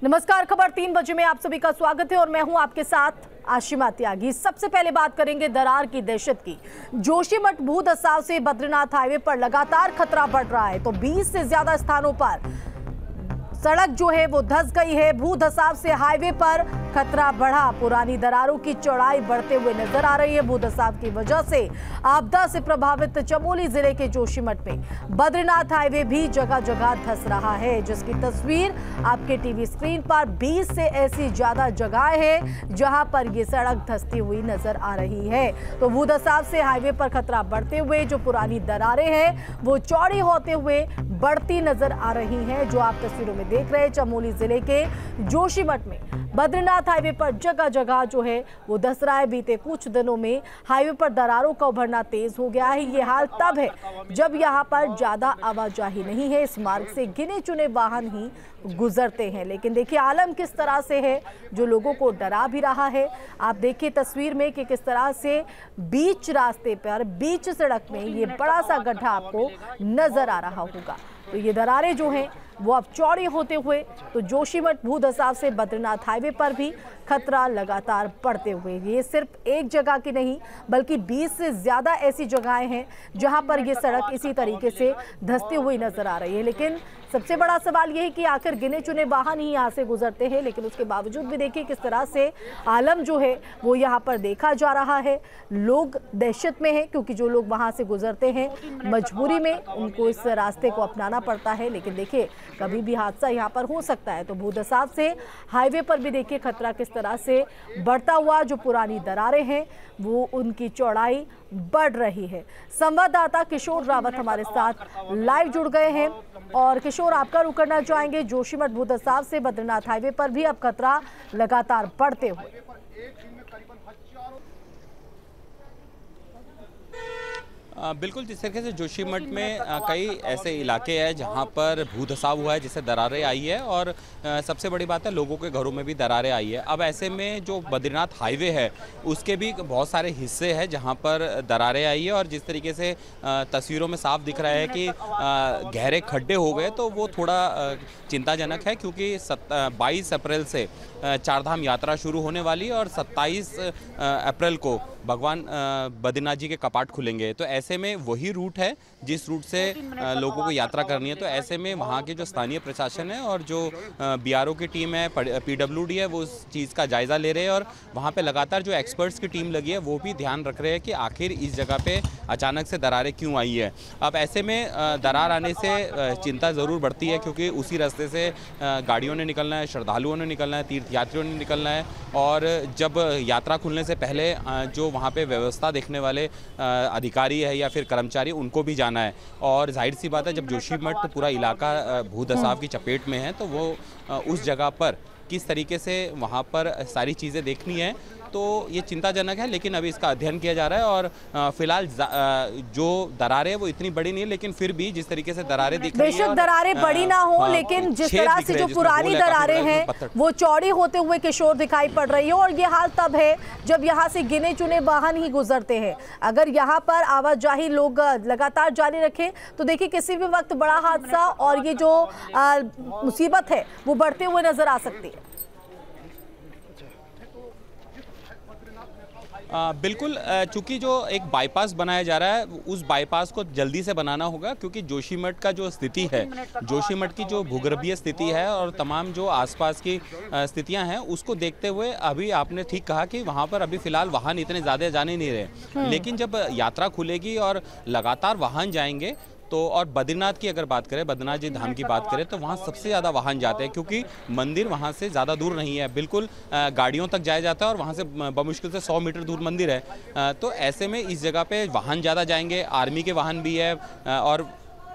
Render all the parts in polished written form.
नमस्कार, खबर 3 बजे में आप सभी का स्वागत है और मैं हूं आपके साथ आशिमा त्यागी। सबसे पहले बात करेंगे दरार की दहशत की। जोशीमठ भू धसाव से बद्रीनाथ हाईवे पर लगातार खतरा बढ़ रहा है, तो 20 से ज्यादा स्थानों पर सड़क जो है वो धंस गई है। भू धसाव से हाईवे पर खतरा बढ़ा, पुरानी दरारों की चौड़ाई बढ़ते हुए नजर आ रही है। भू धसाव की वजह से आपदा से प्रभावित चमोली जिले के जोशीमठ में बद्रीनाथ हाईवे भी जगह जगह धंस रहा है, जिसकी तस्वीर आपके टीवी स्क्रीन पर 20 से ऐसी ज्यादा जगह है जहां पर ये सड़क धंसती हुई नजर आ रही है। तो भू धसाव से हाईवे पर खतरा बढ़ते हुए जो पुरानी दरारें हैं वो चौड़ी होते हुए बढ़ती नजर आ रही हैं, जो आप तस्वीरों में देख रहे हैं। चमोली जिले के जोशीमठ में बद्रीनाथ हाईवे पर जगह जगह जो है वो धंस रहा है। बीते कुछ दिनों में हाईवे पर दरारों का उभरना तेज हो गया है। ये हाल तब है जब यहाँ पर ज्यादा आवाजाही नहीं है, इस मार्ग से गिने चुने वाहन ही गुजरते हैं। लेकिन देखिए आलम किस तरह से है, जो लोगों को डरा भी रहा है। आप देखिए तस्वीर में कि किस तरह से बीच रास्ते पर, बीच सड़क में ये बड़ा सा गड्ढा आपको नजर आ रहा होगा। तो ये दरारें जो हैं वो अब चौड़ी होते हुए तो जोशीमठ भू धसाव से बद्रीनाथ हाईवे पर भी खतरा लगातार बढ़ते हुए, ये सिर्फ एक जगह की नहीं बल्कि 20 से ज्यादा ऐसी जगहें हैं जहां पर ये सड़क इसी तरीके से धंसती हुई नजर आ रही है। लेकिन सबसे बड़ा सवाल ये है कि आखिर गिने चुने वाहन ही यहाँ से गुजरते हैं, लेकिन उसके बावजूद भी देखिए किस तरह से आलम जो है वो यहाँ पर देखा जा रहा है। लोग दहशत में हैं क्योंकि जो लोग वहाँ से गुजरते हैं मजबूरी में उनको इस रास्ते को अपनाना पड़ता है। लेकिन देखिए कभी भी हादसा यहाँ पर हो सकता है। तो भू धसाव से हाईवे पर भी देखिए खतरा किस तरह से बढ़ता हुआ, जो पुरानी दरारें हैं वो उनकी चौड़ाई बढ़ रही है। संवाददाता किशोर रावत हमारे साथ लाइव जुड़ गए हैं और किशोर आपका रुख करना चाहेंगे। जोशीमठ भू धसाव से बद्रीनाथ हाईवे पर भी अब खतरा लगातार बढ़ते हुए। बिल्कुल, जिस तरीके से जोशीमठ में कई ऐसे इलाके हैं जहां पर भू धसाव हुआ है, जिससे दरारें आई है और सबसे बड़ी बात है लोगों के घरों में भी दरारें आई है। अब ऐसे में जो बद्रीनाथ हाईवे है उसके भी बहुत सारे हिस्से हैं जहां पर दरारें आई है और जिस तरीके से तस्वीरों में साफ दिख रहा है कि गहरे खड्डे हो गए, तो वो थोड़ा चिंताजनक है क्योंकि 22 अप्रैल से चारधाम यात्रा शुरू होने वाली है और 27 अप्रैल को भगवान बद्रीनाथ जी के कपाट खुलेंगे। तो ऐसे में वही रूट है जिस रूट से लोगों को यात्रा करनी है। तो ऐसे में वहाँ के जो स्थानीय प्रशासन है और जो बीआरओ की टीम है, पीडब्ल्यूडी है, वो उस चीज़ का जायज़ा ले रहे हैं और वहाँ पे लगातार जो एक्सपर्ट्स की टीम लगी है वो भी ध्यान रख रहे हैं कि आखिर इस जगह पे अचानक से दरारें क्यों आई है। अब ऐसे में दरार आने से चिंता ज़रूर बढ़ती है क्योंकि उसी रास्ते से गाड़ियों ने निकलना है, श्रद्धालुओं ने निकलना है, तीर्थयात्रियों ने निकलना है और जब यात्रा खुलने से पहले जो वहाँ पे व्यवस्था देखने वाले अधिकारी है या फिर कर्मचारी, उनको भी जाना है। और जाहिर सी बात है जब जोशीमठ पूरा इलाका भू धसाव की चपेट में है तो वो उस जगह पर किस तरीके से वहाँ पर सारी चीज़ें देखनी है, तो ये चिंताजनक है। लेकिन अभी इसका अध्ययन किया जा रहा है और फिलहाल जो दरारें हैं वो इतनी बड़ी नहीं है, लेकिन फिर भी जिस तरीके से दरारें दिख रही हैं, बेशक दरारें बड़ी ना हो लेकिन जिस तरह से जो पुरानी दरारें हैं वो चौड़ी होते हुए किशोर दिखाई पड़ रही है। और ये हाल तब है जब यहाँ से गिने चुने वाहन ही गुजरते हैं। अगर यहाँ पर आवाजाही लोग लगातार जारी रखें तो देखिए किसी भी वक्त बड़ा हादसा और ये जो मुसीबत है वो बढ़ते हुए नजर आ सकती है। बिल्कुल, चूंकि जो एक बाईपास बनाया जा रहा है उस बाईपास को जल्दी से बनाना होगा क्योंकि जोशीमठ का जो स्थिति है, जोशीमठ की जो भूगर्भीय स्थिति है और तमाम जो आसपास की स्थितियां हैं उसको देखते हुए अभी आपने ठीक कहा कि वहां पर अभी फिलहाल वाहन इतने ज़्यादा जाने नहीं रहे। लेकिन जब यात्रा खुलेगी और लगातार वाहन जाएंगे तो, और बद्रीनाथ की अगर बात करें, बद्रीनाथ जी धाम की बात करें तो वहाँ सबसे ज़्यादा वाहन जाते हैं क्योंकि मंदिर वहाँ से ज़्यादा दूर नहीं है, बिल्कुल गाड़ियों तक जाया जाता है और वहाँ से बमुश्किल से 100 मीटर दूर मंदिर है। तो ऐसे में इस जगह पे वाहन ज़्यादा जाएंगे, आर्मी के वाहन भी है और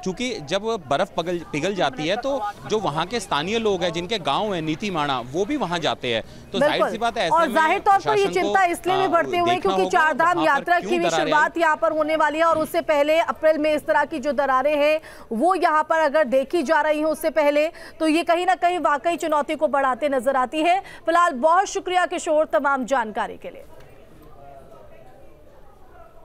चूँकि जब बर्फ़ पिघल जाती है तो जो वहाँ के स्थानीय लोग हैं जिनके गांव है नीति माणा, वो भी वहाँ जाते हैं। तो जाहिर सी बात है ऐसे और जाहिर तौर पर ये चिंता इसलिए भी बढ़ते हुए क्योंकि चारधाम यात्रा की भी शुरुआत यहाँ पर होने वाली है और उससे पहले अप्रैल में इस तरह की जो दरारें हैं वो यहाँ पर अगर देखी जा रही है उससे पहले, तो ये कहीं ना कहीं वाकई चुनौती को बढ़ाते नजर आती है। फिलहाल बहुत शुक्रिया किशोर तमाम जानकारी के लिए।